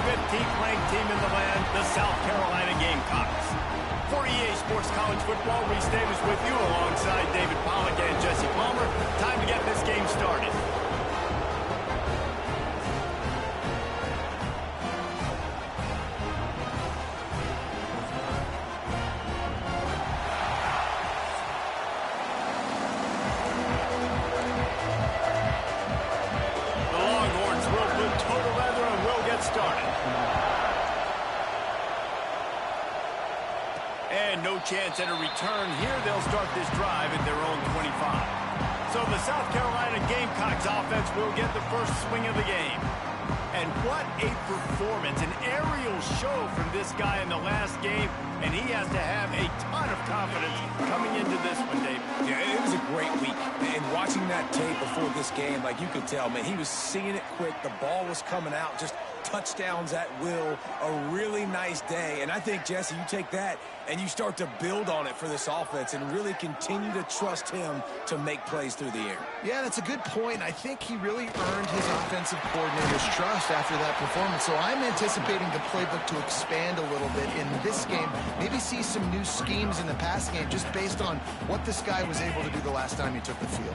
15th-ranked team in the land, the South Carolina Gamecocks. For EA Sports College Football, Reese Davis with you alongside David Pollack and Jesse Palmer. Time to get this game started. No chance at a return here. They'll start this drive at their own 25. So the South Carolina Gamecocks offense will get the first swing of the game. And what a performance, an aerial show from this guy in the last game, and he has to have a ton of confidence coming into this one, Dave. Yeah, it was a great week. And watching that tape before this game, like you could tell, man, he was seeing it quick. The ball was coming out, just touchdowns at will. A really nice day. And I think, Jesse, you take that and you start to build on it for this offense and really continue to trust him to make plays through the air. Yeah, that's a good point. I think he really earned his offensive coordinator's trust after that performance. So I'm anticipating the playbook to expand a little bit in this game. Maybe see some new schemes in the pass game just based on what this guy was able to do the last time he took the field.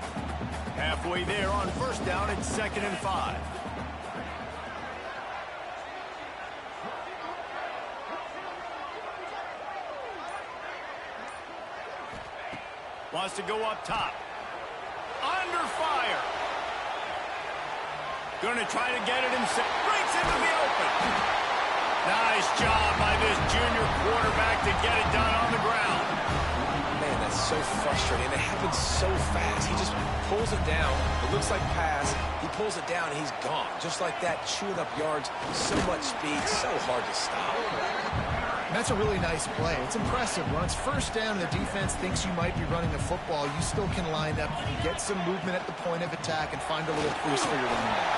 Halfway there on first down, it's 2nd and 5. Wants to go up top. Under fire. Going to try to get it himself. Breaks into the open. Nice job by this junior quarterback to get it done on the ground. Man, that's so frustrating. It happens so fast. He just pulls it down. It looks like pass. He pulls it down, and he's gone. Just like that, chewing up yards. So much speed, so hard to stop. That's a really nice play. It's impressive. When it's first down and the defense thinks you might be running the football, you still can line up, get some movement at the point of attack, and find a little crease for your running back.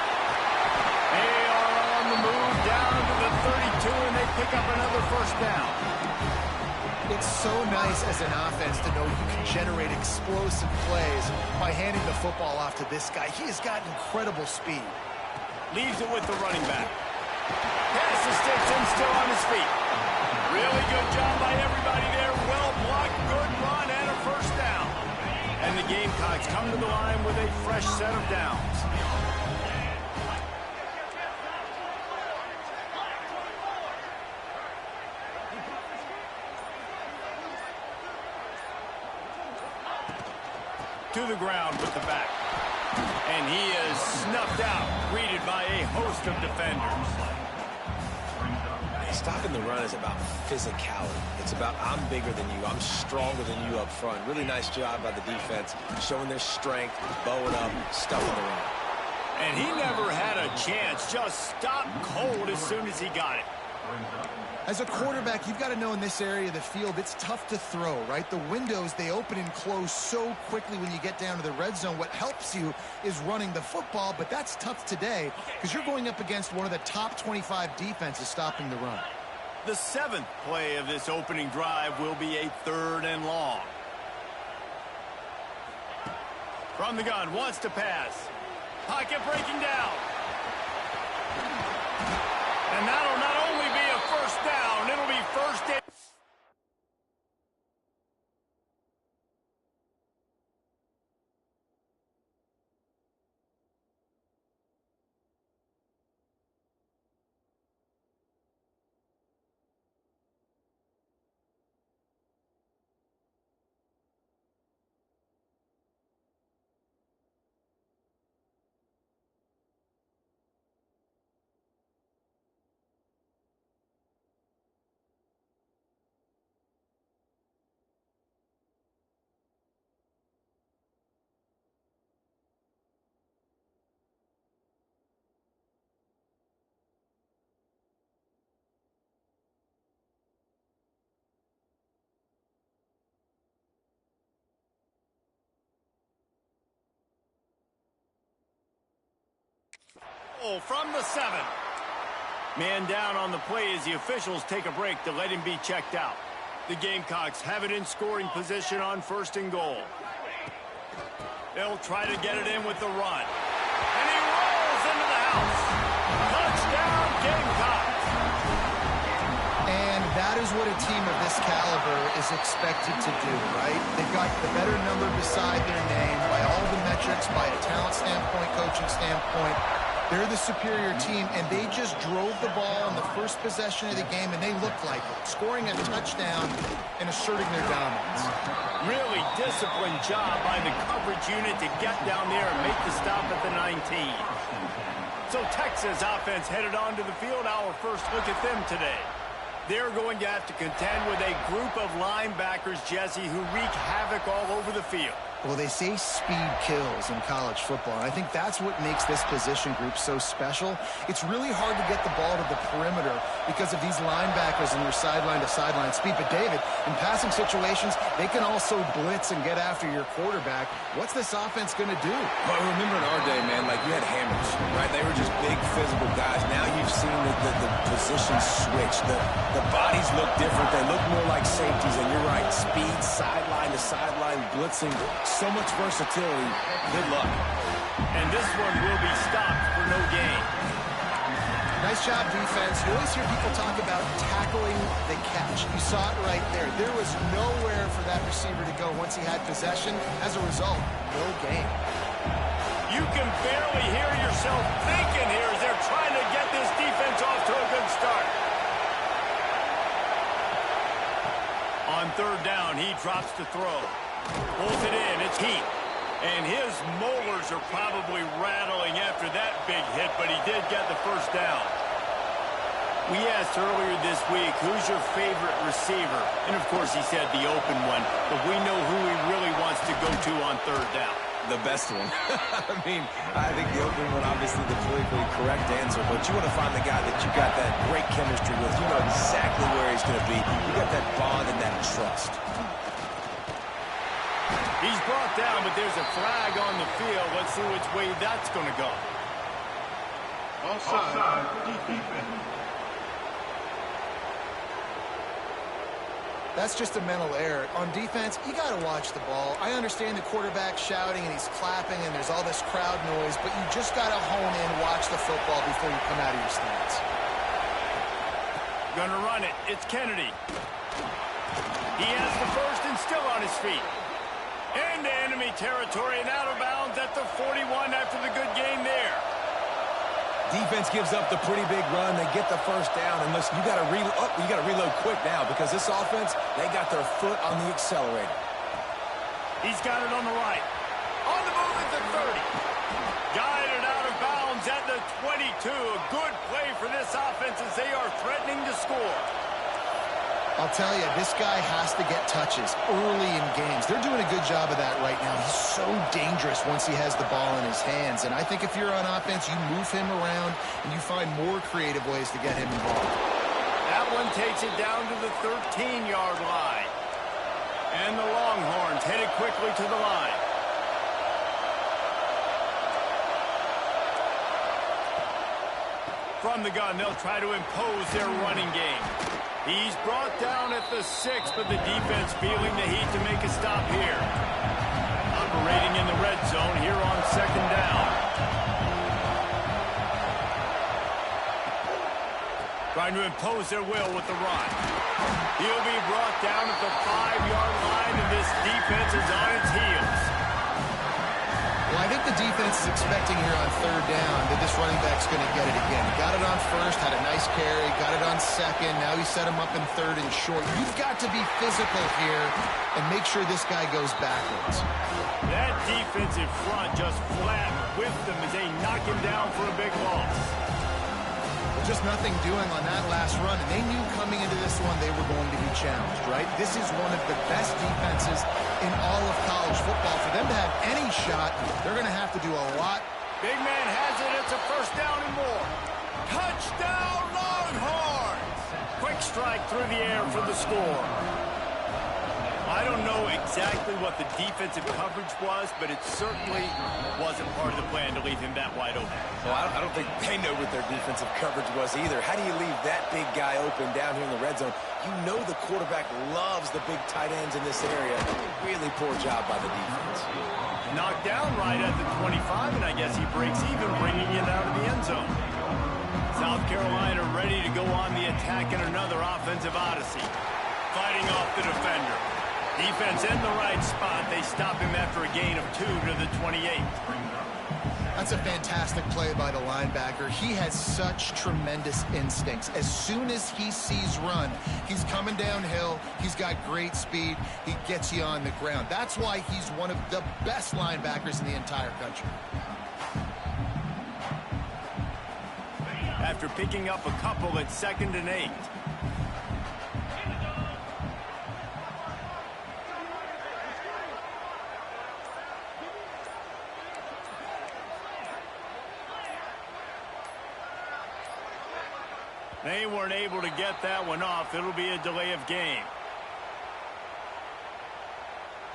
They are on the move down to the 32, and they pick up another first down. It's so nice as an offense to know you can generate explosive plays by handing the football off to this guy. He has got incredible speed. Leaves it with the running back. Passes sticks him still on his feet. Really good job by everybody there. Well blocked, good run, and a first down. And the Gamecocks come to the line with a fresh set of downs. To the ground with the back. And he is snuffed out, greeted by a host of defenders. Stopping the run is about physicality. It's about I'm bigger than you. I'm stronger than you up front. Really nice job by the defense, showing their strength, bowing up, stuffing the run. And he never had a chance. Just stopped cold as soon as he got it. As a quarterback, you've got to know in this area of the field, it's tough to throw, right? The windows, they open and close so quickly when you get down to the red zone. What helps you is running the football, but that's tough today because you're going up against one of the top 25 defenses stopping the run. The 7th play of this opening drive will be a 3rd and long. From the gun, wants to pass. Pocket breaking down. And that'll not only be a first down, it'll be first and... From the 7. Man down on the play as the officials take a break to let him be checked out. The Gamecocks have it in scoring position on 1st and goal. They'll try to get it in with the run. And he rolls into the house. Touchdown, Gamecocks. is what a team of this caliber is expected to do, right? They've got the better number beside their name by all the metrics, by a talent standpoint, coaching standpoint. They're the superior team, and they just drove the ball on the first possession of the game, and they looked like it, scoring a touchdown and asserting their dominance. Really disciplined job by the coverage unit to get down there and make the stop at the 19. So Texas offense headed onto the field. Our first look at them today. They're going to have to contend with a group of linebackers, Jesse, who wreak havoc all over the field. Well, they say speed kills in college football, and I think that's what makes this position group so special. It's really hard to get the ball to the perimeter because of these linebackers and their sideline-to-sideline speed. But, David, in passing situations, they can also blitz and get after your quarterback. What's this offense going to do? Well, remember in our day, man, like you had hammers, right? They were just big physical guys. Now you've seen the positions switch. The bodies look different. They look more like safeties, and you're right. Speed, sideline to sideline, blitzing. So much versatility. Good luck. And this one will be stopped for no gain. Nice job, defense. You always hear people talk about tackling the catch. You saw it right there. There was nowhere for that receiver to go once he had possession. As a result, no gain. You can barely hear yourself thinking here as they're trying to get this defense off to a good start. On third down, he drops to throw. Pulls it in. It's Heath. And his molars are probably rattling after that big hit, but he did get the first down. We asked earlier this week, who's your favorite receiver? And, of course, he said the open one, but we know who he really wants to go to on third down. The best one. I mean, I think the open one, obviously the politically correct answer, but you want to find the guy that you got that great chemistry with. You know exactly where he's going to be. You got that bond and that trust. He's brought down, but there's a flag on the field. Let's see which way that's going to go. Offside. Defense. That's just a mental error. On defense, you got to watch the ball. I understand the quarterback shouting and he's clapping and there's all this crowd noise, but you just got to hone in, watch the football before you come out of your stance. Gonna run it. It's Kennedy. He has the first and still on his feet. Into enemy territory and out of bounds at the 41 after the good game there. Defense gives up the pretty big run. They get the first down. And listen, you got to reload quick now because this offense, they got their foot on the accelerator. He's got it on the right. On the move at the 30. Guided out of bounds at the 22. A good play for this offense as they are threatening to score. I'll tell you, this guy has to get touches early in games. They're doing a good job of that right now. He's so dangerous once he has the ball in his hands. And I think if you're on offense, you move him around and you find more creative ways to get him involved. That one takes it down to the 13-yard line. And the Longhorns headed quickly to the line. From the gun, they'll try to impose their running game. He's brought down at the 6, but the defense feeling the heat to make a stop here. Operating in the red zone here on second down. Trying to impose their will with the run. He'll be brought down at the 5-yard line, and this defense is on its heels. Well, I think the defense is expecting here on third down that this running back's going to get it again. Got it on first, had a nice carry, got it on second. Now he set him up in third and short. You've got to be physical here and make sure this guy goes backwards. That defensive front just flat whipped him as they knock him down for a big loss. Just nothing doing on that last run, and they knew coming into this one they were going to be challenged, right? This is one of the best defenses in all of college football. For them to have any shot, they're going to have to do a lot. Big man has it. It's a first down and more. Touchdown, Longhorns! Quick strike through the air for the score. I don't know exactly what the defensive coverage was, but it certainly wasn't part of the plan to leave him that wide open. Well, I don't think they know what their defensive coverage was either. How do you leave that big guy open down here in the red zone? You know the quarterback loves the big tight ends in this area. Really poor job by the defense. Knocked down right at the 25, and I guess he breaks even, bringing it out of the end zone. South Carolina ready to go go on the attack in another offensive odyssey. Fighting off the defender. Defense in the right spot. They stop him after a gain of 2 to the 28. That's a fantastic play by the linebacker. He has such tremendous instincts. As soon as he sees run, he's coming downhill. He's got great speed. He gets you on the ground. That's why he's one of the best linebackers in the entire country. After picking up a couple at 2nd and 8. They weren't able to get that one off. It'll be a delay of game.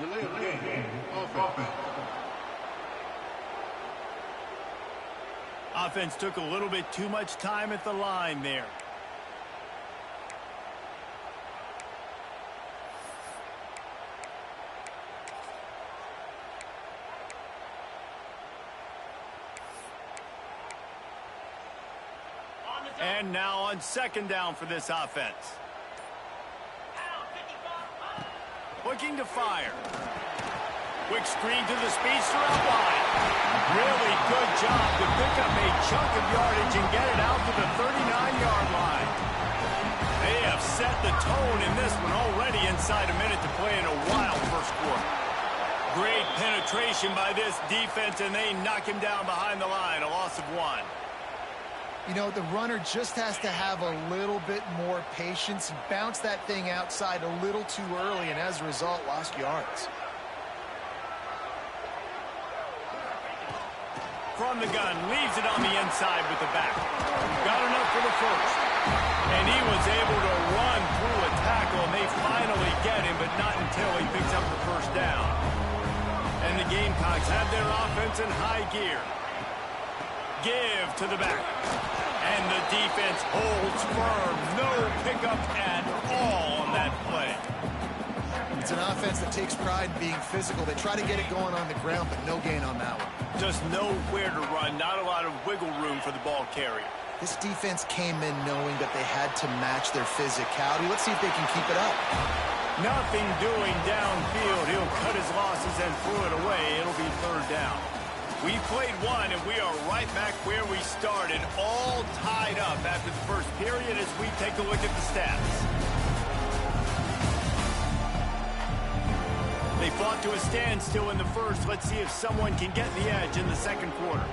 Delay of game. Offense. Offense took a little bit too much time at the line there. And now on 2nd down for this offense. Looking to fire. Quick screen to the speedster out wide. Really good job to pick up a chunk of yardage and get it out to the 39-yard line. They have set the tone in this one already inside a minute to play in a wild first quarter. Great penetration by this defense, and they knock him down behind the line, a loss of 1. You know, the runner just has to have a little bit more patience. He bounced that thing outside a little too early, and as a result, lost yards. From the gun, leaves it on the inside with the back. Got enough for the first. And he was able to run through a tackle, and they finally get him, but not until he picks up the first down. And the Gamecocks have their offense in high gear. Give to the back. And the defense holds firm. No pickup at all on that play. It's an offense that takes pride in being physical. They try to get it going on the ground, but no gain on that one. Just nowhere to run. Not a lot of wiggle room for the ball carrier. This defense came in knowing that they had to match their physicality. Let's see if they can keep it up. Nothing doing downfield. He'll cut his losses and throw it away. It'll be 3rd down. We played 1, and we are right back where we started, all tied up after the first period as we take a look at the stats. They fought to a standstill in the first. Let's see if someone can get the edge in the 2nd quarter.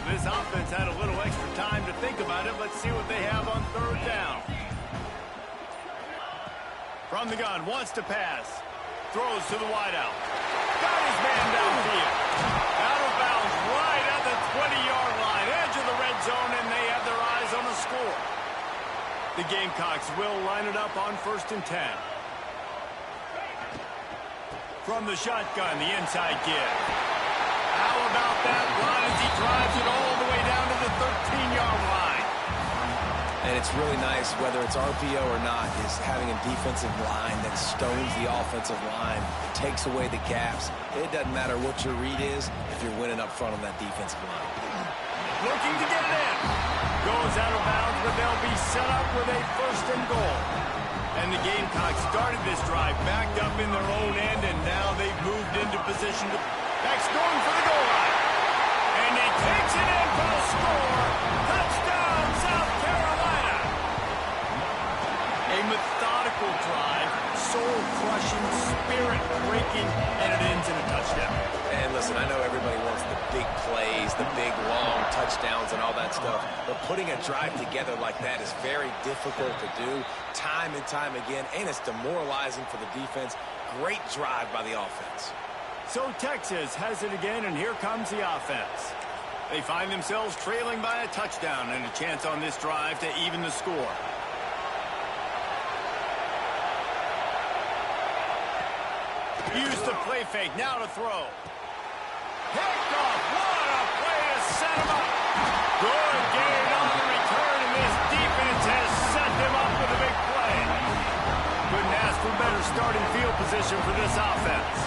This offense had a little extra time to think about it. Let's see what they have on 3rd down. From the gun, wants to pass. Throws to the wideout. Got his man downfield. Out of bounds right at the 20-yard line. Edge of the red zone, and they have their eyes on the score. The Gamecocks will line it up on 1st and 10. From the shotgun, the inside give. How about that run as he drives it all the way down to the 13-yard line? And it's really nice, whether it's RPO or not, is having a defensive line that stones the offensive line, takes away the gaps. It doesn't matter what your read is if you're winning up front on that defensive line. Looking to get it in. Goes out of bounds, but they'll be set up with a 1st and goal. And the Gamecocks started this drive backed up in their own end, and now they've moved into position. Back's going for the goal line. And he takes it in for a score. Touchdown, South Carolina. A methodical drive, soul-crushing, spirit-breaking, and it ends in a touchdown. And listen, I know everybody wants the big plays, the big, long touchdowns and all that stuff, but putting a drive together like that is very difficult to do time and time again, and it's demoralizing for the defense. Great drive by the offense. So Texas has it again, and here comes the offense. They find themselves trailing by a touchdown and a chance on this drive to even the score. Use the play fake, now to throw. Picked off, what a play to set him up. Good gain on the return, and this defense has set them up with a big play. Couldn't ask for a better starting field position for this offense.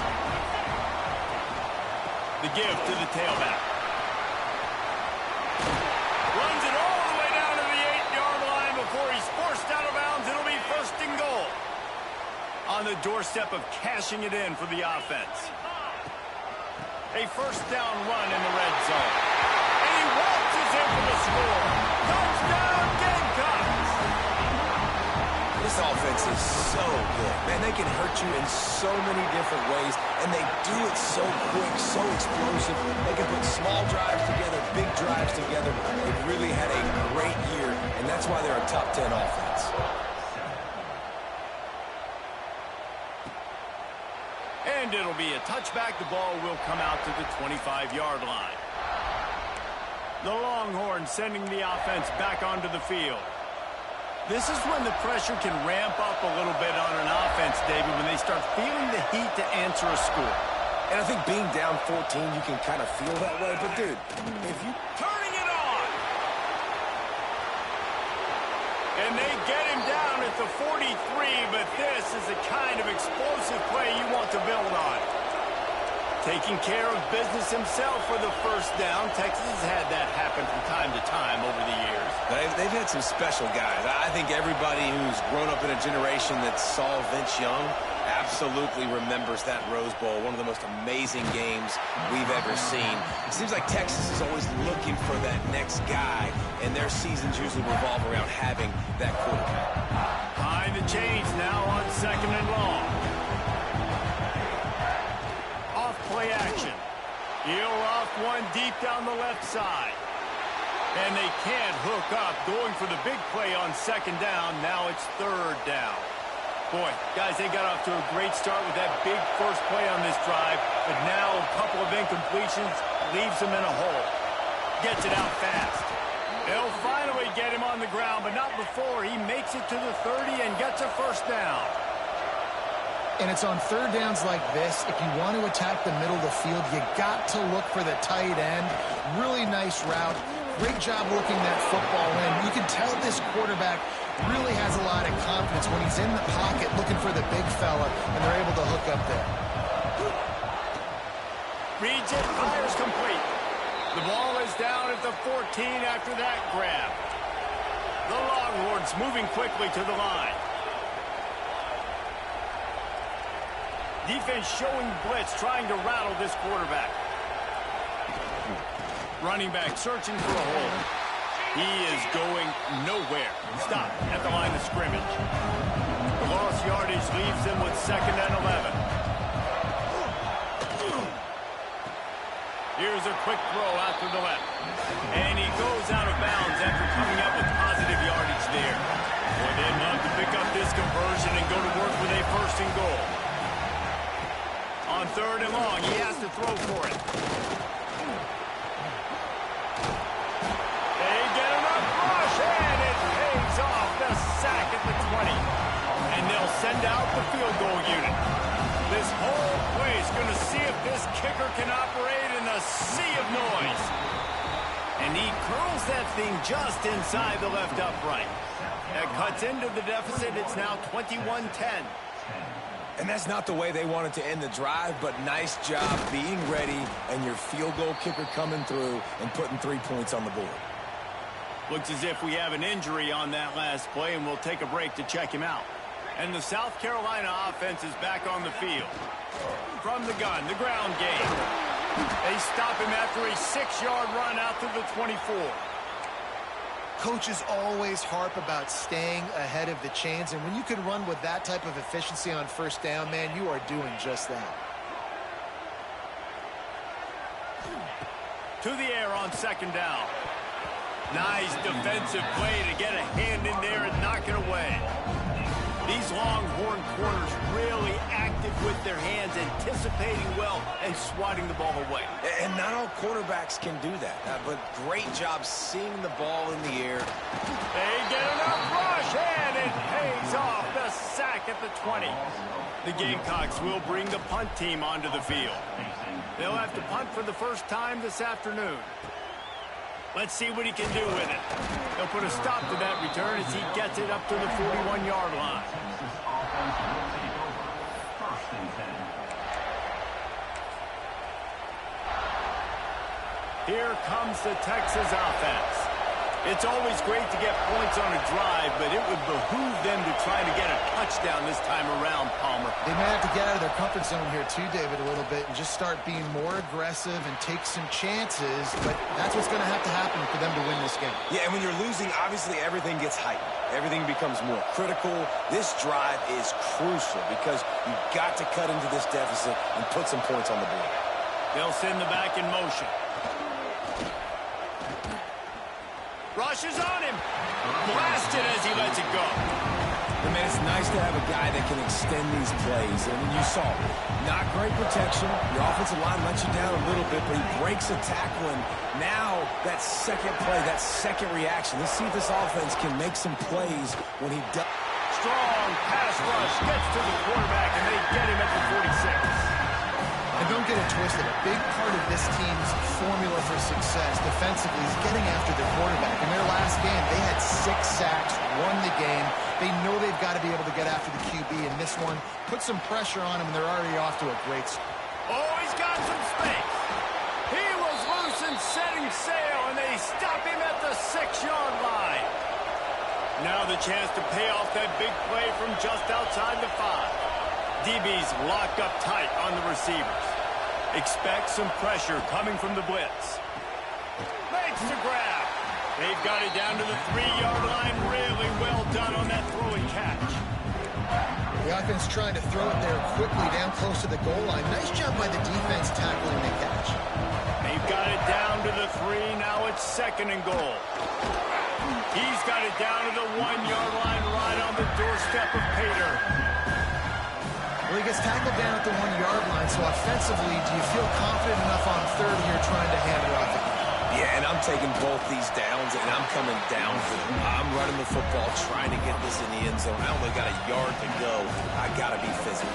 The give to the tailback. Runs it all the way down to the 8-yard line before he's forced out of bounds. It'll be first and goal. On the doorstep of cashing it in for the offense. A first down run in the red zone. And he waltzes in for the score. Touchdown, Gamecocks! This offense is so good. Man, they can hurt you in so many different ways, and they do it so quick, so explosive. They can put small drives together, big drives together. They've really had a great year, and that's why they're a top 10 offense. And it'll be a touchback. The ball will come out to the 25-yard line. The Longhorns sending the offense back onto the field. This is when the pressure can ramp up a little bit on an offense, David, when they start feeling the heat to answer a score. And I think being down 14, you can kind of feel that way. But, dude, if you... Turning it on! And they get him down at the 43, but this is the kind of explosive play you want to build on. Taking care of business himself for the first down. Texas has had that happen from time to time over the years. They've had some special guys. I think everybody who's grown up in a generation that saw Vince Young absolutely remembers that Rose Bowl, one of the most amazing games we've ever seen. It seems like Texas is always looking for that next guy, and their seasons usually revolve around having that quarterback. Behind the chains now on second and long. Off play action. He'll off one deep down the left side. And they can't hook up, going for the big play on second down. Now it's third down. Boy, guys, they got off to a great start with that big first play on this drive, but now a couple of incompletions leaves them in a hole. Gets it out fast. They'll finally get him on the ground, but not before he makes it to the 30 and gets a first down. And it's on third downs like this, if you want to attack the middle of the field, you got to look for the tight end. Really nice route. Great job looking that football in. You can tell this quarterback really has a lot of confidence when he's in the pocket looking for the big fella, and they're able to hook up there. Reads it, fires complete. The ball is down at the 14 after that grab. The Longhorns moving quickly to the line. Defense showing blitz, trying to rattle this quarterback. Running back searching for a hole. He is going nowhere. Stop at the line of scrimmage. The lost yardage leaves him with second and 11. Here's a quick throw out to the left. And he goes out of bounds after coming up with positive yardage there. Boy, they'd love to pick up this conversion and go to work with a first and goal. On third and long, he has to throw for it. They get enough rush, and it pays off the sack at the 20. And they'll send out the field goal unit. This whole play is going to see if this kicker can operate in a sea of noise. And he curls that thing just inside the left upright. That cuts into the deficit. It's now 21-10. And that's not the way they wanted to end the drive, but nice job being ready and your field goal kicker coming through and putting 3 points on the board. Looks as if we have an injury on that last play, and we'll take a break to check him out. And the South Carolina offense is back on the field. From the gun, the ground game. They stop him after a 6-yard run out to the 24. Coaches always harp about staying ahead of the chains, and when you can run with that type of efficiency on first down, man, you are doing just that. To the air on second down. Nice defensive play to get a hand in there and knock it away. These Longhorn corners really active with their hands, anticipating well and swatting the ball away. And not all quarterbacks can do that, but great job seeing the ball in the air. They get enough rush, and it pays off the sack at the 20. The Gamecocks will bring the punt team onto the field. They'll have to punt for the first time this afternoon. Let's see what he can do with it. They'll put a stop to that return as he gets it up to the 41-yard line. Here comes the Texas offense. It's always great to get points on a drive, but it would behoove them to try to get a touchdown this time around, Palmer. They may have to get out of their comfort zone here too, David, a little bit and just start being more aggressive and take some chances, but that's what's going to have to happen for them to win this game. Yeah, and when you're losing, obviously everything gets heightened. Everything becomes more critical. This drive is crucial because you've got to cut into this deficit and put some points on the board. They'll send the back in motion. Rushes on him. Blasted as he lets it go. I mean, it's nice to have a guy that can extend these plays. I mean, you saw not great protection. Your offensive line lets you down a little bit, but he breaks a tackle. And now that second play, that second reaction, let's see if this offense can make some plays when he does. Strong pass rush gets to the quarterback, and they get him at the 46. And don't get it twisted. A big part of this team's formula for success defensively is getting after the quarterback. In their last game, they had 6 sacks, won the game. They know they've got to be able to get after the QB in this one. Put some pressure on him, and they're already off to a great start. Oh, he's got some space. He was loose and setting sail, and they stop him at the 6-yard line. Now the chance to pay off that big play from just outside the 5. DB's locked up tight on the receivers. Expect some pressure coming from the blitz. Makes the grab. They've got it down to the 3-yard line. Really well done on that throw and catch. The offense trying to throw it there quickly down close to the goal line. Nice job by the defense tackling the catch. They've got it down to the 3. Now it's 2nd and goal. He's got it down to the 1-yard line right on the doorstep of Pater. Well, he gets tackled down at the 1-yard line, so offensively, do you feel confident enough on 3rd here trying to hand it off again? Yeah, and I'm taking both these downs, and I'm coming down for them. I'm running the football, trying to get this in the end zone. I only got a yard to go. I got to be physical.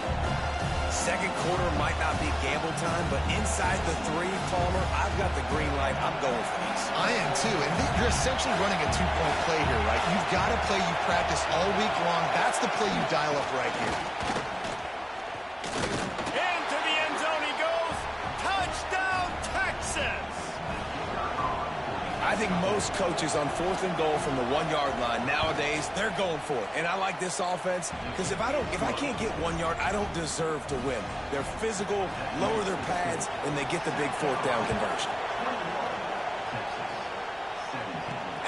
Second quarter might not be gamble time, but inside the 3, Palmer, I've got the green light. I'm going for these. I am too, and you're essentially running a 2-point play here, right? You've got a play you practice all week long. That's the play you dial up right here. Into the end zone he goes. Touchdown, Texas! I think most coaches on 4th and goal from the 1-yard line nowadays, they're going for it. And I like this offense because if I can't get 1 yard, I don't deserve to win. They're physical, lower their pads, and they get the big 4th down conversion.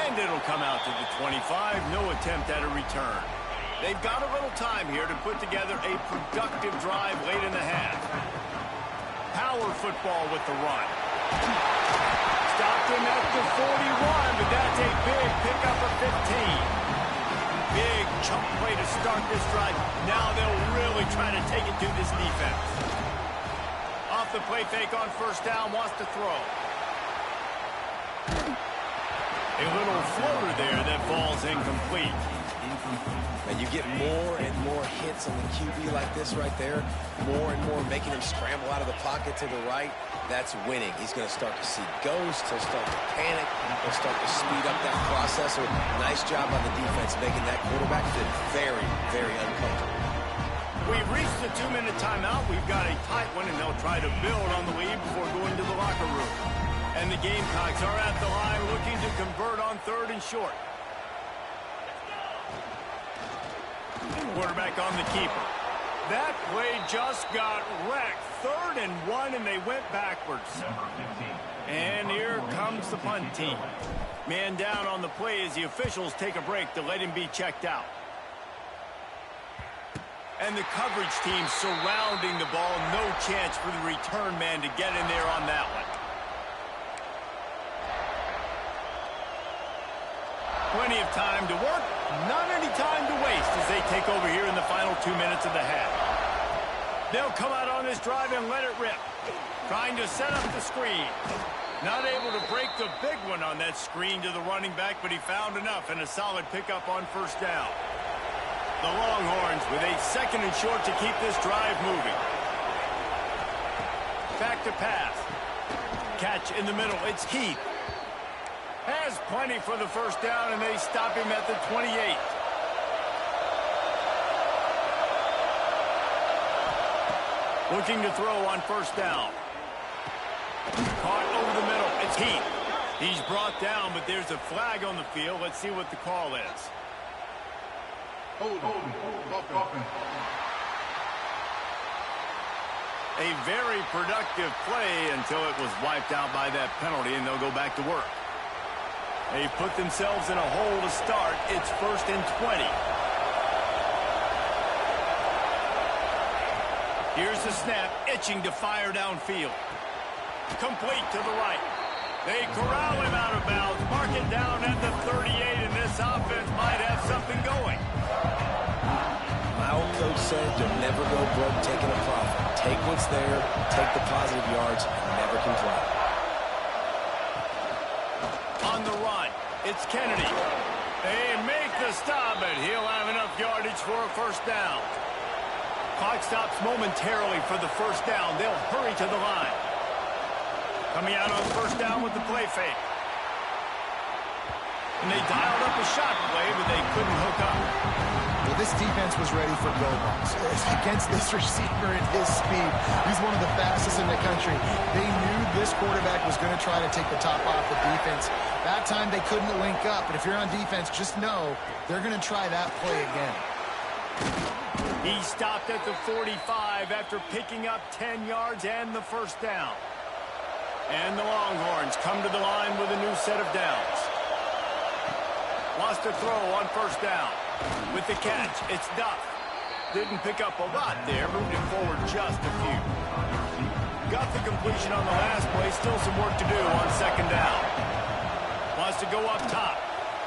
And it'll come out to the 25. No attempt at a return. They've got a little time here to put together a productive drive late in the half. Power football with the run. Stopped him at the 41, but that's a big pickup of 15. Big chunk play to start this drive. Now they'll really try to take it to this defense. Off the play fake on 1st down, wants to throw. A little floater there that falls incomplete. And you get more and more hits on the QB like this right there. More and more making him scramble out of the pocket to the right. That's winning. He's going to start to see ghosts. He'll start to panic. He'll start to speed up that process. So nice job by the defense making that quarterback feel very, very uncomfortable. We've reached the 2-minute timeout. We've got a tight one, and they'll try to build on the lead before going to the locker room. And the Gamecocks are at the line looking to convert on 3rd and short. Quarterback on the keeper. That play just got wrecked. 3rd and 1, and they went backwards. And here comes the punt team. Man down on the play as the officials take a break to let him be checked out. And the coverage team surrounding the ball. No chance for the return man to get in there on that one. Plenty of time to work, not any time to waste as they take over here in the final 2 minutes of the half. They'll come out on this drive and let it rip. Trying to set up the screen. Not able to break the big one on that screen to the running back, but he found enough and a solid pickup on 1st down. The Longhorns with a 2nd and short to keep this drive moving. Back to pass. Catch in the middle. It's Heath. Has plenty for the 1st down, and they stop him at the 28. Looking to throw on first down. Caught over the middle. It's Heath. He's brought down, but there's a flag on the field. Let's see what the call is. Hold offense. A very productive play until it was wiped out by that penalty, and they'll go back to work. They put themselves in a hole to start. It's 1st and 20. Here's the snap, itching to fire downfield. Complete to the right. They corral him out of bounds, mark it down at the 38, and this offense might have something going. My old coach said you'll never go broke taking a profit. Take what's there, take the positive yards, and never complain. On the run, it's Kennedy. They make the stop, but he'll have enough yardage for a first down. Clock stops momentarily for the first down. They'll hurry to the line. Coming out on first down with the play fake. And they dialed up a shot play, but they couldn't hook up. Well, this defense was ready for go-box. Against this receiver at his speed, he's one of the fastest in the country. They knew this quarterback was going to try to take the top off the defense. That time they couldn't link up, but if you're on defense, just know they're going to try that play again. He stopped at the 45 after picking up 10 yards and the first down. And the Longhorns come to the line with a new set of downs. Wants to throw on first down. With the catch, it's Duff. Didn't pick up a lot there, moved it forward just a few. Got the completion on the last play, still some work to do on second down. Wants to go up top.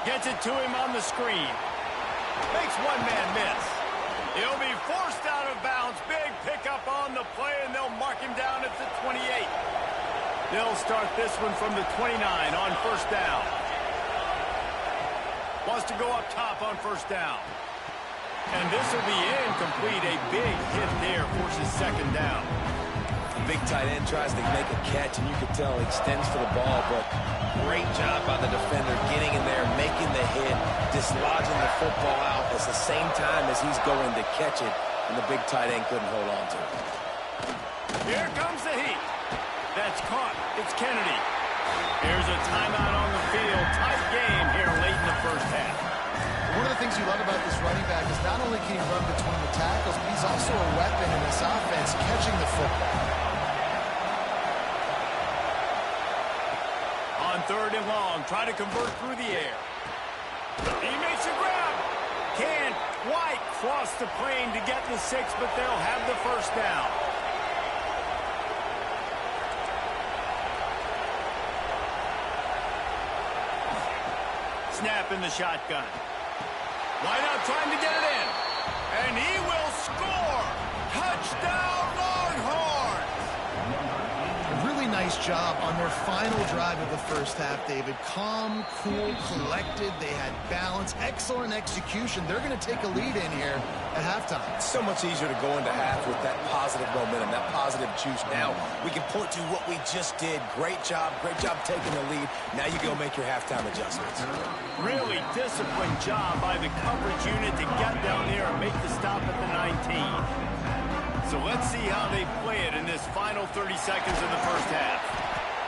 Gets it to him on the screen. Makes one man miss. He'll be forced out of bounds. Big pickup on the play, and they'll mark him down at the 28. They'll start this one from the 29 on first down. Wants to go up top on first down. And this will be incomplete. A big hit there forces second down. The big tight end tries to make a catch, and you can tell he extends for the ball, but great job by the defender getting in there, making the hit, dislodging the football out at the same time as he's going to catch it, and the big tight end couldn't hold on to it. Here comes the heat. That's caught. It's Kennedy. Here's a timeout on the field. Tight game here late in the first half. One of the things you love about this running back is not only can he run between the tackles, but he's also a weapon in this offense, catching the football. On 3rd and long, try to convert through the air. He makes a grab. Can't quite cross the plane to get the 6, but they'll have the first down. Snap in the shotgun. Wide out trying to get it in. And he will score. Touchdown, Longhorns. A really nice job on their final drive of the first half, David. Calm, cool, collected. They had balance. Excellent execution. They're going to take a lead in here at halftime. It's so much easier to go into half with that positive momentum, that positive juice. Now we can point to what we just did. Great job taking the lead. Now you go make your halftime adjustments. Really disciplined job by the coverage unit to get down there and make the stop at the 19. So let's see how they play it in this final 30 seconds of the first half.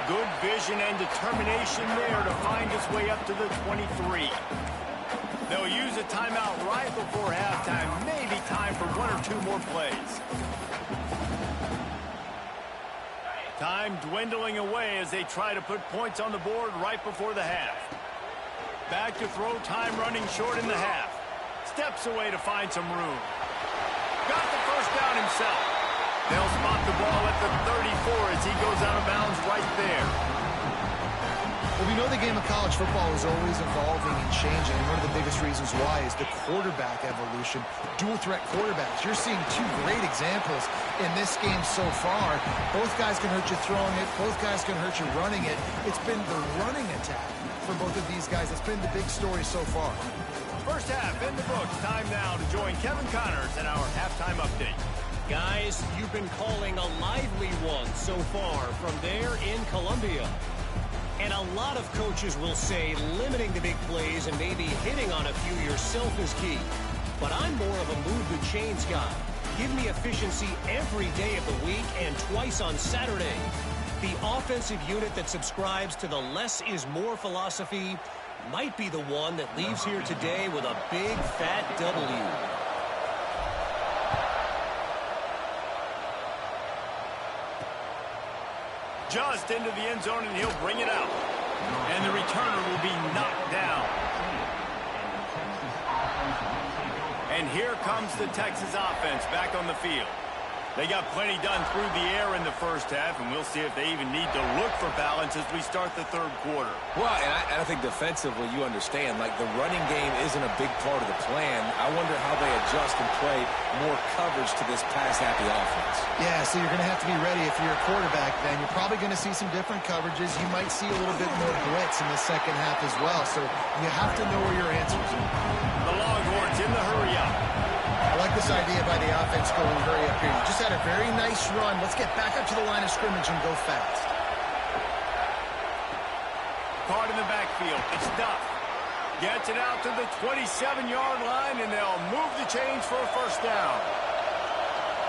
Good vision and determination there to find its way up to the 23. They'll use a timeout right before halftime. Maybe time for 1 or 2 more plays. Time dwindling away as they try to put points on the board right before the half. Back to throw, time running short in the half. Steps away to find some room. Got the first down himself. They'll spot the ball at the 34 as he goes out of bounds right there. Well, we know the game of college football is always evolving and changing, and one of the biggest reasons why is the quarterback evolution. Dual threat quarterbacks. You're seeing 2 great examples in this game so far. Both guys can hurt you throwing it. Both guys can hurt you running it. It's been the running attack for both of these guys. That's been the big story so far. First half in the books. Time now to join Kevin Connors in our halftime update. Guys, you've been calling a lively one so far from there in Columbia. And a lot of coaches will say limiting the big plays and maybe hitting on a few yourself is key. But I'm more of a move the chains guy. Give me efficiency every day of the week and twice on Saturday. The offensive unit that subscribes to the less is more philosophy might be the one that leaves here today with a big fat W. Just into the end zone, and he'll bring it out. And the returner will be knocked down. And here comes the Texas offense back on the field. They got plenty done through the air in the first half, and we'll see if they even need to look for balance as we start the third quarter. Well, and I think defensively, you understand, like the running game isn't a big part of the plan. I wonder how they adjust and play more coverage to this pass-happy offense. Yeah, so you're going to have to be ready if you're a quarterback then. You're probably going to see some different coverages. You might see a little bit more blitz in the second half as well, so you have to know where your answers are. The Longhorns in the hurry-up. I like this idea by the offense going hurry up here. You just had a very nice run. Let's get back up to the line of scrimmage and go fast. Caught in the backfield. It's Duff. Gets it out to the 27-yard line, and they'll move the chains for a first down.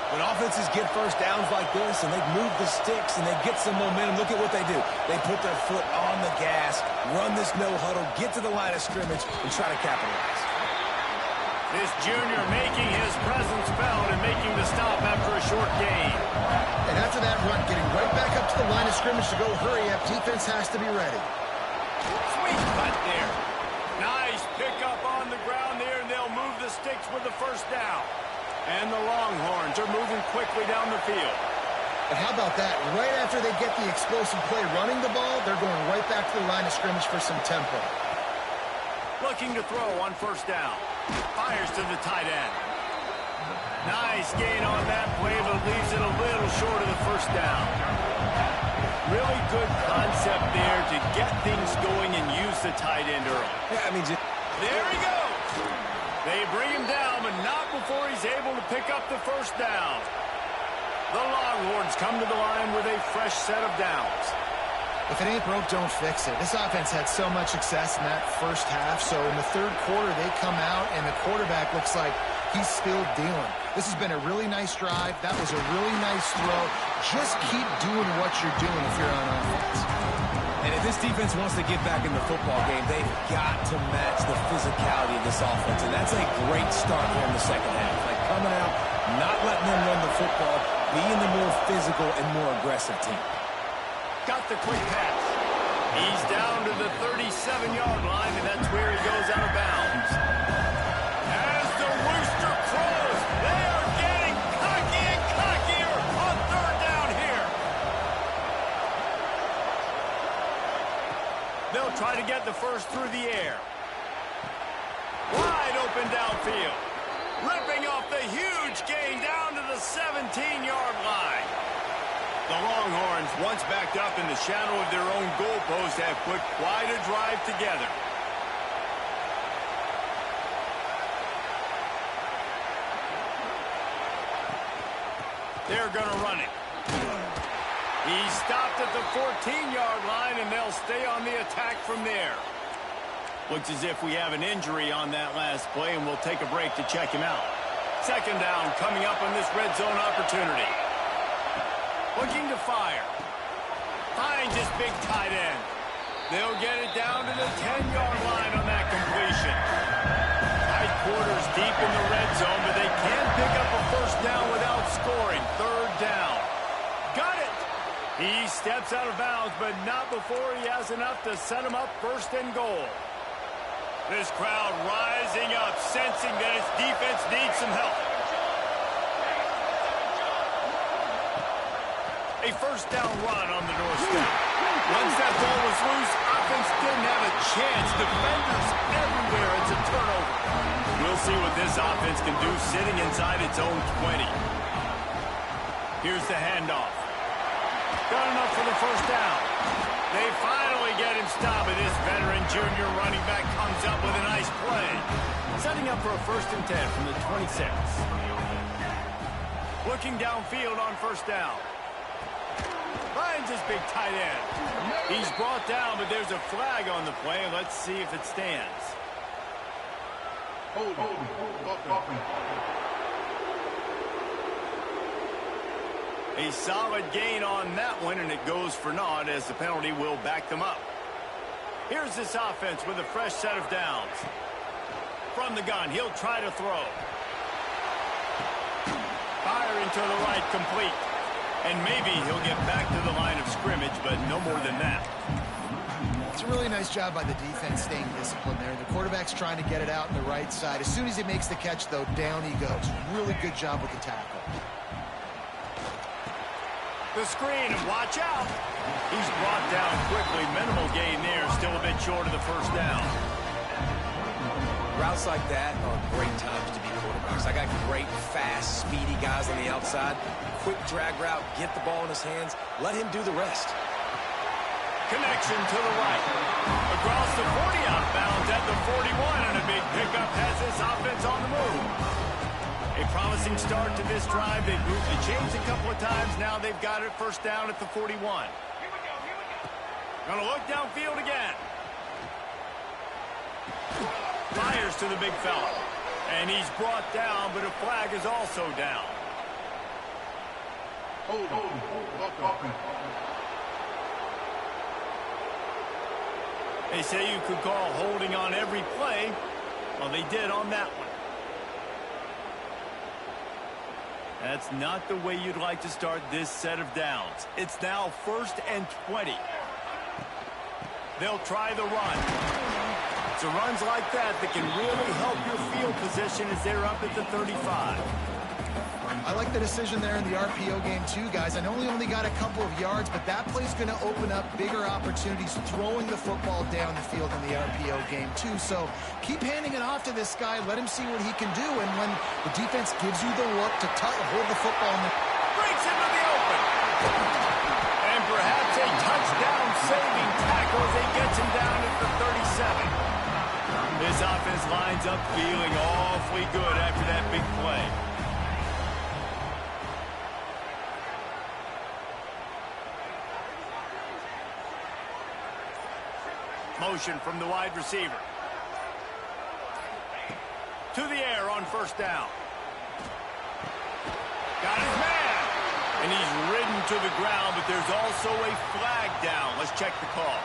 When offenses get first downs like this and they move the sticks and they get some momentum, look at what they do. They put their foot on the gas, run this no-huddle, get to the line of scrimmage, and try to capitalize. This junior making his presence felt and making the stop after a short gain. And after that run, getting right back up to the line of scrimmage to go hurry up, defense has to be ready. Sweet cut there. Nice pickup on the ground there, and they'll move the sticks with the first down. And the Longhorns are moving quickly down the field. And how about that? Right after they get the explosive play running the ball, they're going right back to the line of scrimmage for some tempo. Looking to throw on first down. Fires to the tight end. Nice gain on that play, but leaves it a little short of the first down. Really good concept there to get things going and use the tight end early. Yeah, I mean, there he goes. They bring him down, but not before he's able to pick up the first down. The Longhorns come to the line with a fresh set of downs. If it ain't broke, don't fix it. This offense had so much success in that first half, so in the third quarter, they come out, and the quarterback looks like he's still dealing. This has been a really nice drive. That was a really nice throw. Just keep doing what you're doing if you're on offense. And if this defense wants to get back in the football game, they've got to match the physicality of this offense, and that's a great start here in the second half. Like coming out, not letting them run the football, being the more physical and more aggressive team. Got the quick pass. He's down to the 37-yard line, and that's where he goes out of bounds. As the rooster crows, they are getting cocky and cockier on third down here. They'll try to get the first through the air. Wide open downfield. Ripping off the huge gain down to the 17-yard line. The Longhorns, once backed up in the shadow of their own goalpost, have put quite a drive together. They're going to run it. He stopped at the 14-yard line, and they'll stay on the attack from there. Looks as if we have an injury on that last play, and we'll take a break to check him out. Second down coming up on this red zone opportunity. Looking to fire. Finds his big tight end. They'll get it down to the 10-yard line on that completion. Tight quarters deep in the red zone, but they can't pick up a first down without scoring. Third down. Got it. He steps out of bounds, but not before he has enough to set him up first and goal. This crowd rising up, sensing that its defense needs some help. A first down run on the doorstep. Once that ball was loose, offense didn't have a chance. Defenders everywhere. It's a turnover. We'll see what this offense can do sitting inside its own 20. Here's the handoff. Got enough for the first down. They finally get him stopped, and this veteran junior running back comes up with a nice play. Setting up for a 1st and 10 from the 26. Looking downfield on first down. Finds his big tight end. He's brought down, but there's a flag on the play. Let's see if it stands. A solid gain on that one, and it goes for naught as the penalty will back them up. Here's this offense with a fresh set of downs. From the gun, he'll try to throw. Firing to the right, complete. And maybe he'll get back to the line of scrimmage, but no more than that. It's a really nice job by the defense staying disciplined there. The quarterback's trying to get it out on the right side. As soon as he makes the catch, though, down he goes. Really good job with the tackle. The screen, and watch out. He's brought down quickly. Minimal gain there, still a bit short of the first down. Routes like that are great times to be quarterbacks. I got great, fast, speedy guys on the outside. Quick drag route, get the ball in his hands, let him do the rest. Connection to the right. Across the 40 outbound at the 41, and a big pickup has this offense on the move. A promising start to this drive. They've moved the chains a couple of times. Now they've got it first down at the 41. Gonna look downfield again. Fires to the big fella. And he's brought down, but a flag is also down. They say you could call holding on every play. Well, they did on that one. That's not the way you'd like to start this set of downs. It's now 1st and 20. They'll try the run. It's runs like that that can really help your field position as they're up at the 35. I like the decision there in the RPO game too, guys. I know he only got a couple of yards, but that play's going to open up bigger opportunities throwing the football down the field in the RPO game too. So keep handing it off to this guy. Let him see what he can do. And when the defense gives you the look to hold the football in the... Breaks into the open. And perhaps a touchdown-saving tackle as he gets him down at the 37. This offense lines up feeling awfully good after that big play. Motion from the wide receiver. To the air on first down. Got his man. And he's ridden to the ground, but there's also a flag down. Let's check the call.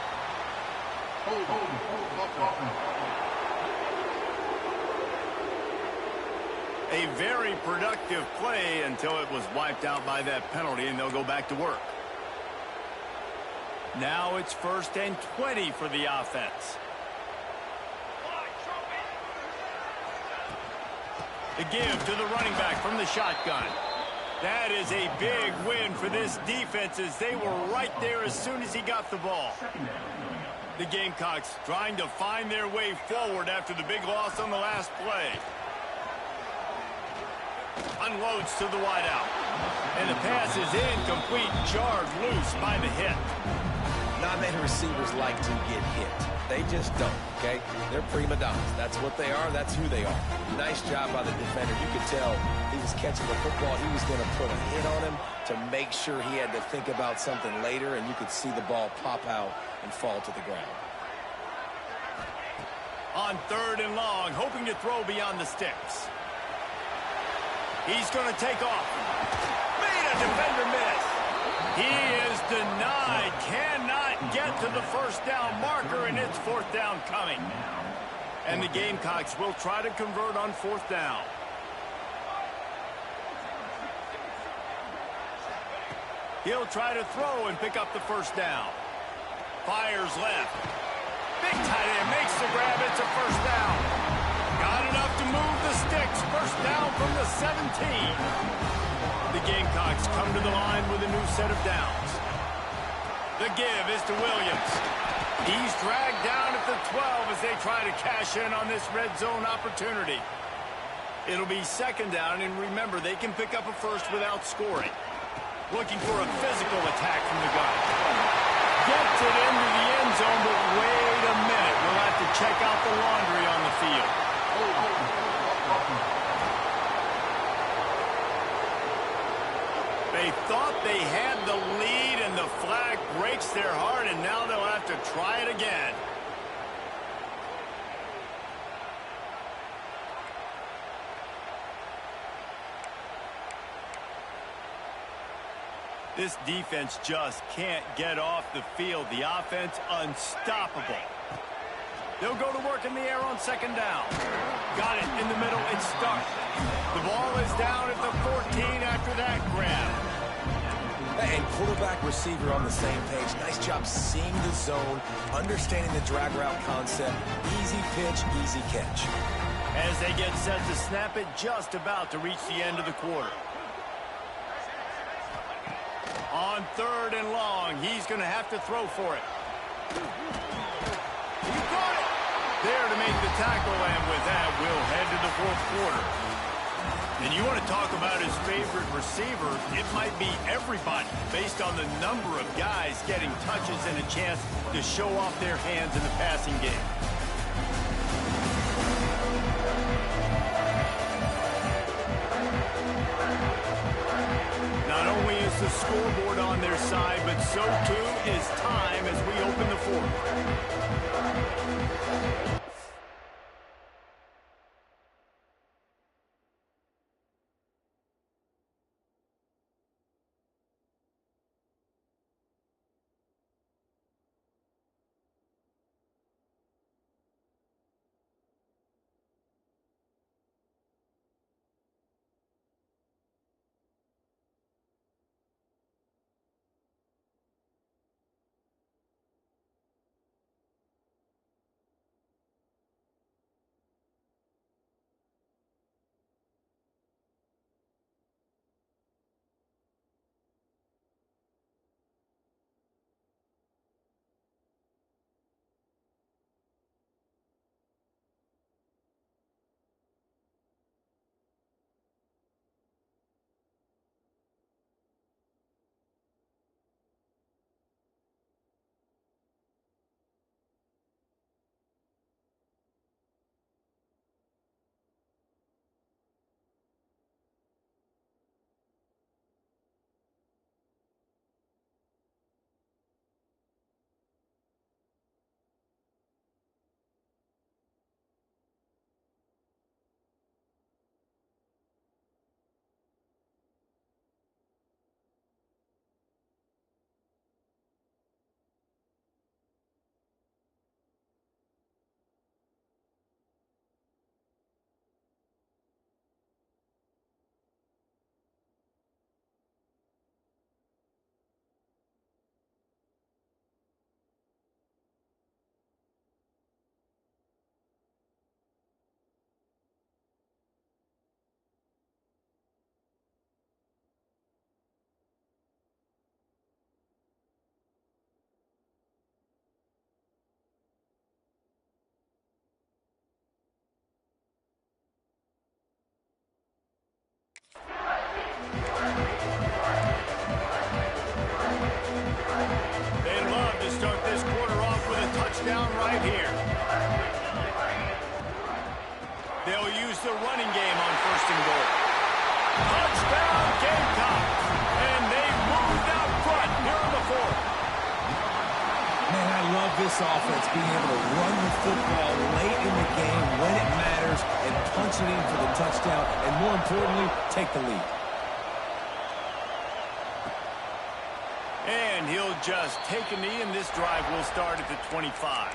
A very productive play until it was wiped out by that penalty, and they'll go back to work. Now it's 1st and 20 for the offense. The give to the running back from the shotgun. That is a big win for this defense as they were right there as soon as he got the ball. The Gamecocks trying to find their way forward after the big loss on the last play. Unloads to the wideout. And the pass is incomplete, jarred loose by the hit. Not many receivers like to get hit. They just don't, okay? They're prima donnas. That's what they are. That's who they are. Nice job by the defender. You could tell he was catching the football. He was going to put a hit on him to make sure he had to think about something later, and you could see the ball pop out and fall to the ground. On 3rd and long, hoping to throw beyond the sticks. He's going to take off. Made a defender miss. He is denied. Cannot get to the first down marker, and it's 4th down coming. And the Gamecocks will try to convert on 4th down. He'll try to throw and pick up the first down. Fires left. Big tight end makes the grab. It's a first down. Got enough to move the sticks. First down from the 17. The Gamecocks come to the line with a new set of downs. The give is to Williams. He's dragged down at the 12 as they try to cash in on this red zone opportunity. It'll be 2nd down, and remember, they can pick up a first without scoring. Looking for a physical attack from the gun. Gets it into the end zone, but wait a minute. We'll have to check out the laundry on the field. They thought they had the lead, and the flag breaks their heart, and now they'll have to try it again. This defense just can't get off the field. The offense unstoppable. They'll go to work in the air on second down. Got it in the middle. It's stuck. The ball is down at the 14 after that grab. And quarterback receiver on the same page. Nice job seeing the zone, understanding the drag route concept. Easy pitch, easy catch. As they get set to snap it, just about to reach the end of the quarter. On 3rd and long, he's going to have to throw for it. He got it! There to make the tackle, and with that, we'll head to the 4th quarter. And you want to talk about his favorite receiver, it might be everybody, based on the number of guys getting touches and a chance to show off their hands in the passing game. Not only is the scoreboard on their side, but so too is time as we open the 4th. Touchdown right here. They'll use the running game on 1st and goal. Touchdown Gamecocks. And they moved out front here on the 4th. Man, I love this offense, being able to run the football late in the game when it matters and punch it in for the touchdown, and more importantly, take the lead. And he'll just take a knee, and this drive will start at the 25.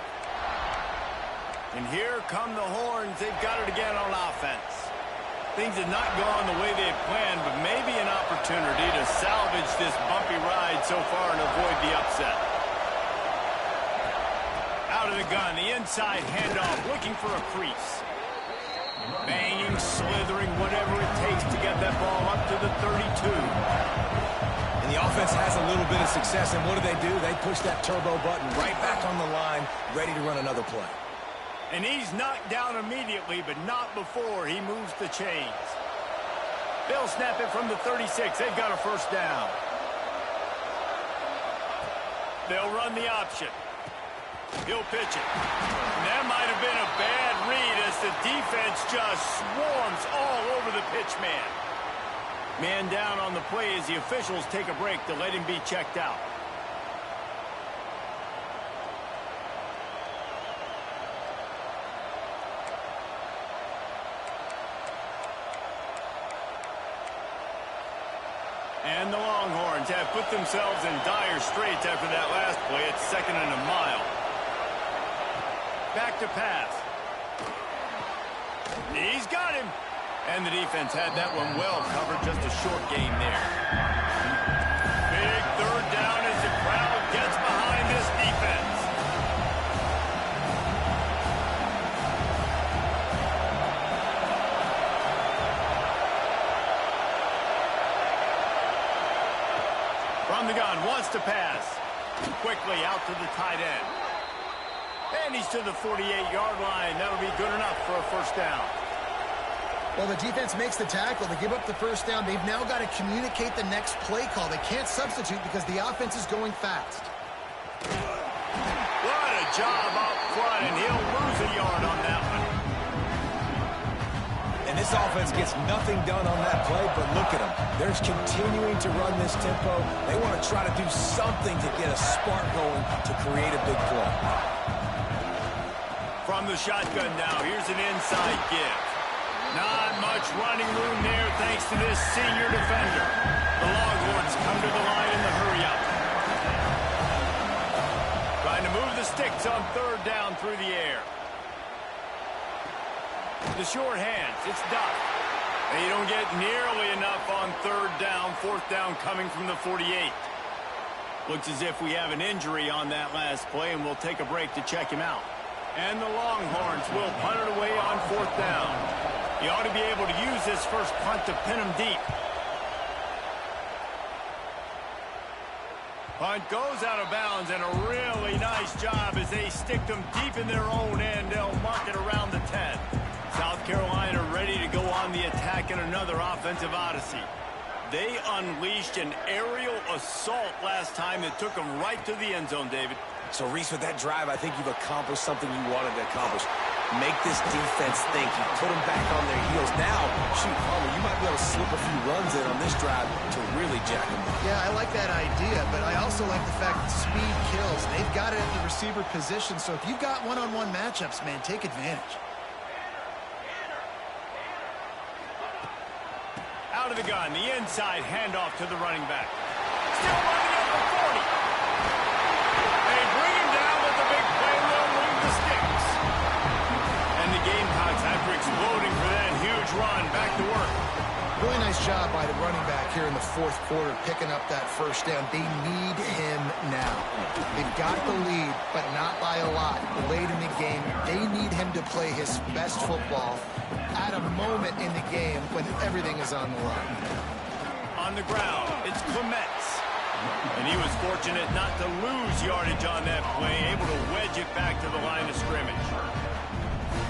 And here come the horns. They've got it again on offense. Things have not gone the way they had planned, but maybe an opportunity to salvage this bumpy ride so far and avoid the upset. Out of the gun, the inside handoff, looking for a crease. Banging, slithering, whatever it takes to get that ball up to the 32. And the offense has a little bit of success, and what do? They push that turbo button right back on the line, ready to run another play. And he's knocked down immediately, but not before he moves the chains. They'll snap it from the 36. They've got a 1st down. They'll run the option. He'll pitch it. And that might have been a bad read as the defense just swarms all over the pitch man. Man down on the play as the officials take a break to let him be checked out. And the Longhorns Dolphins have put themselves in dire straits after that last play. It's 2nd and a mile. Back to pass. He's got him. And the defense had that one well covered. Just a short gain there. Big 3rd down as the crowd gets behind this defense. From the gun, wants to pass. Quickly out to the tight end. And he's to the 48-yard line. That'll be good enough for a 1st down. Well, the defense makes the tackle. They give up the 1st down. They've now got to communicate the next play call. They can't substitute because the offense is going fast. What a job up front, and he'll lose a yard on that one. And this offense gets nothing done on that play, but look at them. They're continuing to run this tempo. They want to try to do something to get a spark going to create a big play. From the shotgun now, here's an inside give. Not much running room there thanks to this senior defender. The Longhorns come to the line in the hurry-up. Trying to move the sticks on 3rd down through the air. The short hands, it's Duff. And you don't get nearly enough on 3rd down, 4th down coming from the 48. Looks as if we have an injury on that last play, and we'll take a break to check him out. And the Longhorns will punt it away on 4th down. He ought to be able to use this first punt to pin him deep. Punt goes out of bounds, and a really nice job as they stick them deep in their own end. They'll mark it around the 10. South Carolina ready to go on the attack in another offensive odyssey. They unleashed an aerial assault last time that took them right to the end zone, David. So, Reese, with that drive, I think you've accomplished something you wanted to accomplish. Make this defense think. You put them back on their heels. Now, shoot, Palmer, you might be able to slip a few runs in on this drive to really jack them up. Yeah, I like that idea, but I also like the fact that speed kills. They've got it at the receiver position, so if you've got one-on-one matchups, man, take advantage. Out of the gun, the inside handoff to the running back. Still running up the 40. They bring him down with the big play. They'll leave the sticks. And the Gamecocks, after exploding for that huge run, back to work. Really nice job by the running back here in the 4th quarter, picking up that 1st down. They need him now. They've got the lead, but not by a lot. Late in the game, they need him to play his best football at a moment in the game when everything is on the line. On the ground, it's Clements. And he was fortunate not to lose yardage on that play, able to wedge it back to the line of scrimmage.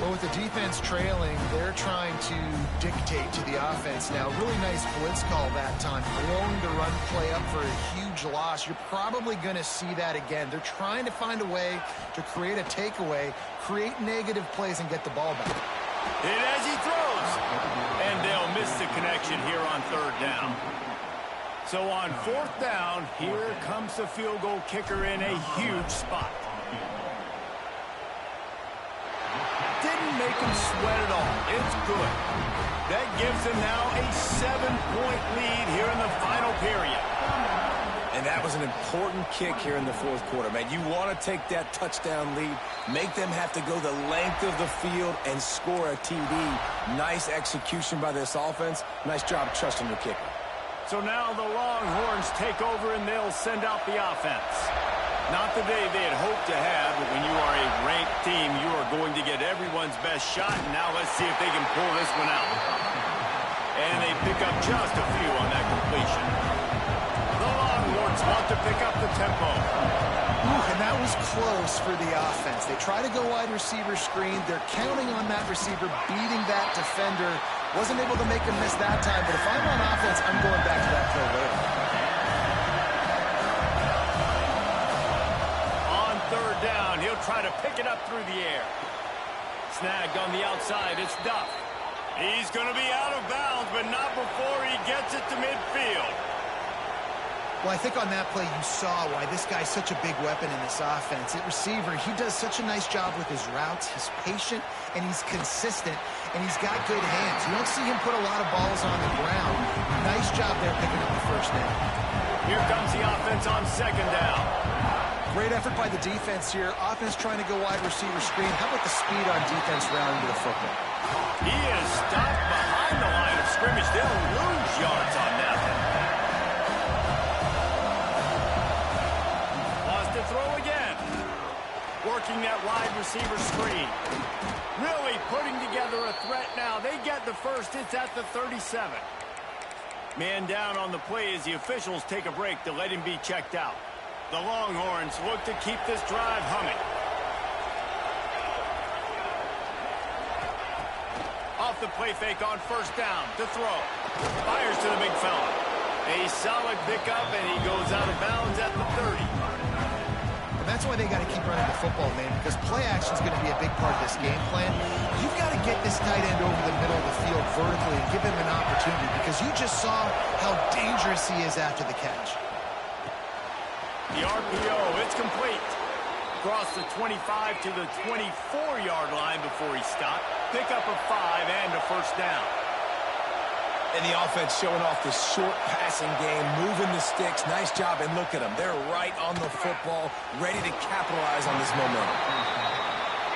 Well, with the defense trailing, they're trying to dictate to the offense now. Really nice blitz call that time. Blowing the run play up for a huge loss. You're probably going to see that again. They're trying to find a way to create a takeaway, create negative plays, and get the ball back. Hit as he throws. And they'll miss the connection here on 3rd down. So on 4th down, here comes the field goal kicker in a huge spot. Didn't make him sweat at all. It's good. That gives them now a 7-point lead here in the final period. And that was an important kick here in the 4th quarter, man. You want to take that touchdown lead, make them have to go the length of the field and score a TD. Nice execution by this offense. Nice job trusting your kicker. So now the Longhorns take over and they'll send out the offense. Not the day they had hoped to have, but when you are a ranked team, you are going to get everyone's best shot. And now let's see if they can pull this one out. And they pick up just a few on that completion. The Longhorns want to pick up the tempo. And that was close for the offense. They try to go wide receiver screen. They're counting on that receiver beating that defender. Wasn't able to make him miss that time, but if I'm on offense, I'm going back to that play later. On 3rd down, he'll try to pick it up through the air. Snagged on the outside, it's Duff. He's going to be out of bounds, but not before he gets it to midfield. Well, I think on that play you saw why this guy's such a big weapon in this offense. At receiver, he does such a nice job with his routes. He's patient, and he's consistent, and he's got good hands. You don't see him put a lot of balls on the ground. Nice job there picking up the first down. Here comes the offense on second down. Great effort by the defense here. Offense trying to go wide receiver screen. How about the speed on defense rounding to the football? He is stopped behind the line of scrimmage. They'll lose yards on that one. To throw again. Working that wide receiver screen. Really putting together a threat now. They get the first. It's at the 37. Man down on the play as the officials take a break to let him be checked out. The Longhorns look to keep this drive humming. Off the play fake on first down to throw. Fires to the big fella. A solid pickup, and he goes out of bounds at the 30. That's why they got to keep running the football, man, because play action is going to be a big part of this game plan. You've got to get this tight end over the middle of the field vertically and give him an opportunity, because you just saw how dangerous he is after the catch. The RPO, it's complete. Across the 25 to the 24-yard line before he stopped. Pick up a 5 and a first down. And the offense showing off the short passing game, moving the sticks. Nice job, and look at them. They're right on the football, ready to capitalize on this momentum.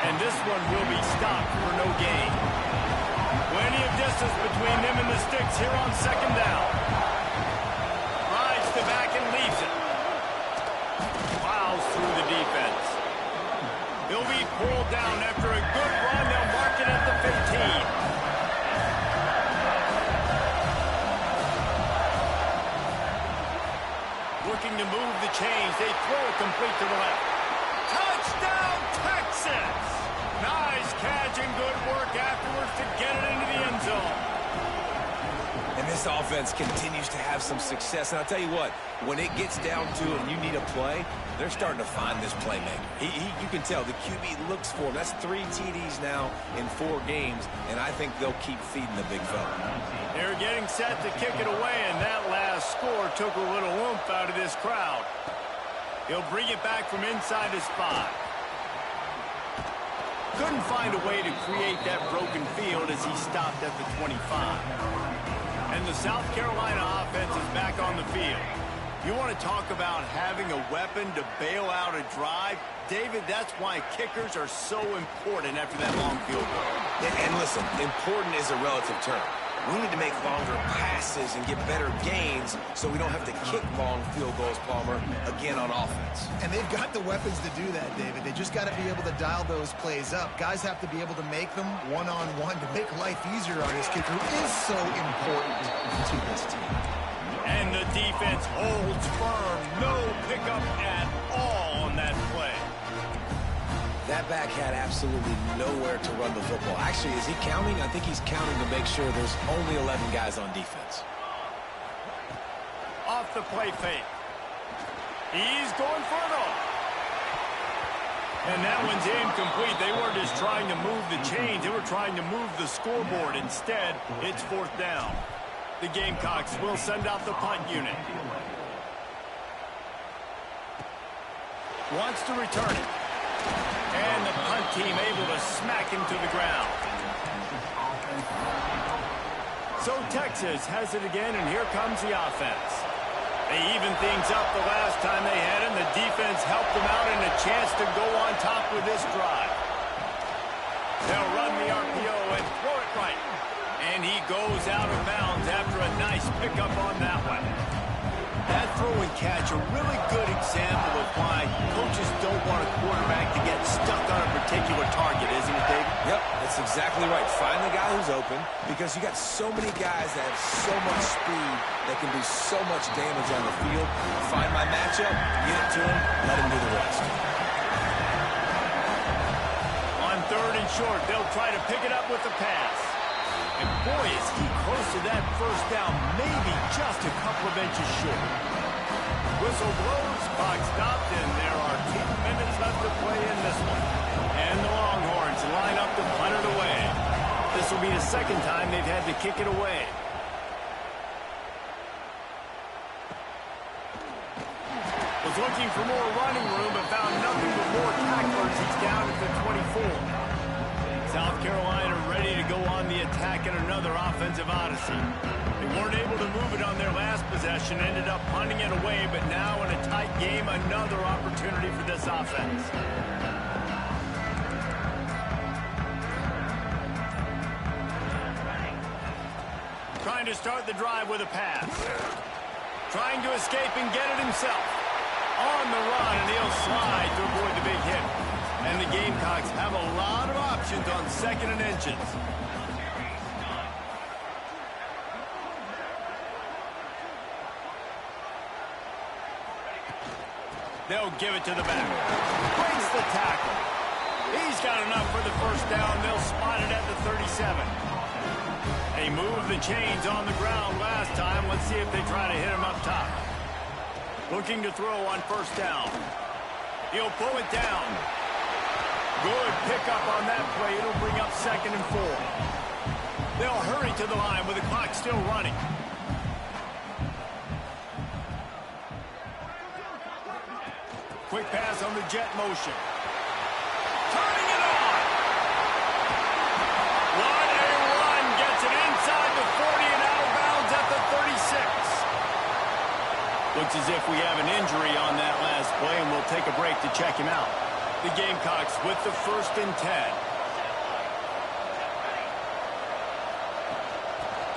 And this one will be stopped for no gain. Plenty of distance between them and the sticks here on second down. Rides the back and leaves it. Plows through the defense. He'll be pulled down after a good run. They'll mark it at the 15. Looking to move the chains. They throw it complete to the left. Touchdown, Texas! Nice catch and good work afterwards to get it into the end zone. And this offense continues to have some success. And I'll tell you what, when it gets down to it and you need a play, they're starting to find this playmaker. You can tell the QB looks for him. That's 3 TDs now in 4 games, and I think they'll keep feeding the big fella. They're getting set to kick it away, and that last score took a little oomph out of this crowd. He'll bring it back from inside his 5. Couldn't find a way to create that broken field as he stopped at the 25. And the South Carolina offense is back on the field. You want to talk about having a weapon to bail out a drive? David, that's why kickers are so important after that long field goal. And listen, important is a relative term. We need to make longer passes and get better gains so we don't have to kick long field goals, Palmer, again on offense. And they've got the weapons to do that, David. They just got to be able to dial those plays up. Guys have to be able to make them one-on-one to make life easier on his kicker, who is so important to this team. And the defense holds firm. No pickup at all on that play. That back had absolutely nowhere to run the football. Actually, is he counting? I think he's counting to make sure there's only 11 guys on defense. Off the play fake. He's going for it all. And that one's incomplete. They weren't just trying to move the chains. They were trying to move the scoreboard. Instead, it's 4th down. The Gamecocks will send out the punt unit. Wants to return it. And the punt team able to smack him to the ground. So Texas has it again, and here comes the offense. They evened things up the last time they had him. The defense helped them out and a chance to go on top with this drive. They'll run the RPO and throw it right. And he goes out of bounds after a nice pickup on that one. That throw and catch, a really good example of why coaches don't want a quarterback to get stuck on a particular target, isn't it, David? Yep, that's exactly right. Find the guy who's open, because you got so many guys that have so much speed that can do so much damage on the field. Find my matchup, get it to him, let him do the rest. On 3rd and short, they'll try to pick it up with the pass. And boy, is he close to that first down, maybe just a couple of inches short. Whistle blows, clock stopped, and there are 2 minutes left to play in this one. And the Longhorns line up to punt it away. This will be the 2nd time they've had to kick it away. looking for more running room, but found nothing but more tacklers. He's down at the 24. South Carolina ready to go on the attack in another offensive odyssey. They weren't able to move it on their last possession, ended up punting it away, but now in a tight game, another opportunity for this offense. Trying to start the drive with a pass. Trying to escape and get it himself. On the run, and he'll slide to avoid the big hit. And the Gamecocks have a lot of options on 2nd and inches. They'll give it to the back. Breaks the tackle. He's got enough for the first down. They'll spot it at the 37. They moved the chains on the ground last time. Let's see if they try to hit him up top. Looking to throw on first down. He'll pull it down. Good pickup on that play. It'll bring up 2nd and 4. They'll hurry to the line with the clock still running. Quick pass on the jet motion. Turning it on. What a run. Gets it inside the 40 and out of bounds at the 36. Looks as if we have an injury on that last play, and we'll take a break to check him out. The Gamecocks with the 1st and 10.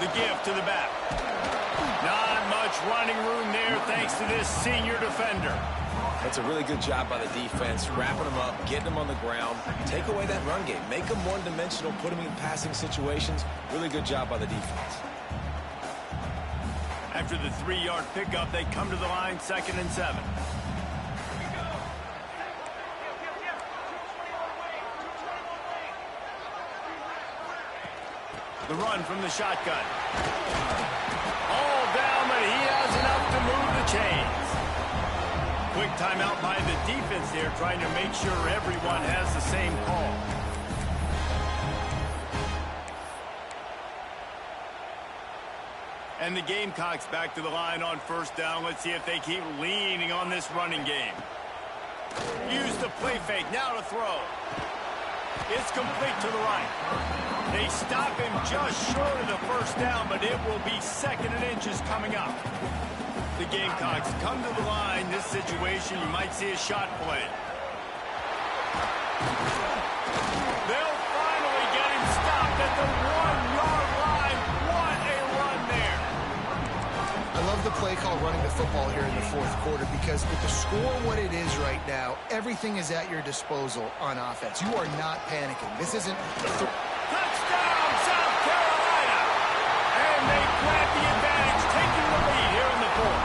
The give to the back. Not much running room there thanks to this senior defender. That's a really good job by the defense, wrapping them up, getting them on the ground, take away that run game, make them one-dimensional, put them in passing situations. Really good job by the defense. After the 3-yard pickup, they come to the line 2nd and 7. The run from the shotgun. All down, but he has enough to move the chains. Quick timeout by the defense there, trying to make sure everyone has the same call. And the Gamecocks back to the line on first down. Let's see if they keep leaning on this running game. Use the play fake, now to throw. It's complete to the right. They stop him just short of the first down, but it will be 2nd and inches coming up. The Gamecocks come to the line. This situation, you might see a shot play. They'll finally get him stopped at the 1-yard line. What a run there. I love the play call running the football here in the 4th quarter because with the score what it is right now, everything is at your disposal on offense. You are not panicking. This isn't... Touchdown, South Carolina! And they grab the advantage, taking the lead here in the 4th.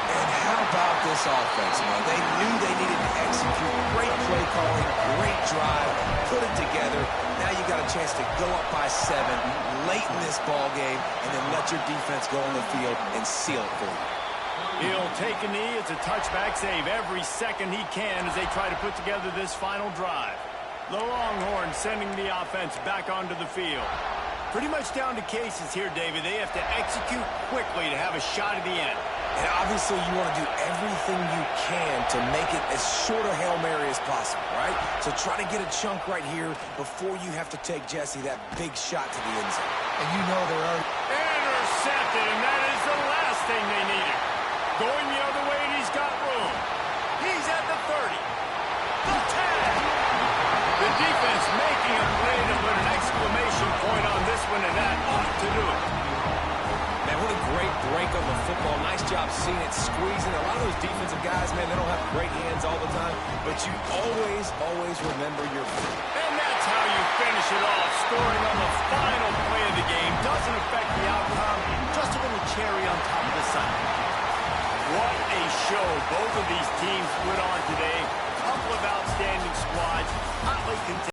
And how about this offense, man? They knew they needed to execute. Great play calling, great drive, put it together. Now you got a chance to go up by 7 late in this ball game and then let your defense go on the field and seal it for you. He'll take a knee. It's a touchback save every second he can as they try to put together this final drive. The Longhorns sending the offense back onto the field. Pretty much down to cases here, David. They have to execute quickly to have a shot at the end. And obviously you want to do everything you can to make it as short a Hail Mary as possible, right? So try to get a chunk right here before you have to take, Jesse, that big shot to the end zone. And you know they're already... Intercepted, and that is the last thing they needed. Going the other way, and he's got room. He's at the 30. The 10. The defense making a play to put an exclamation point on this one, and that ought to do it. Man, what a great break on the football. Nice job seeing it, squeezing. A lot of those defensive guys, man, they don't have great hands all the time, but you always, always remember your feet. And that's how you finish it off. Scoring on the final play of the game doesn't affect the outcome. Just a little cherry on top of the sundae. What a show both of these teams put on today. A couple of outstanding squads. Hotly contested.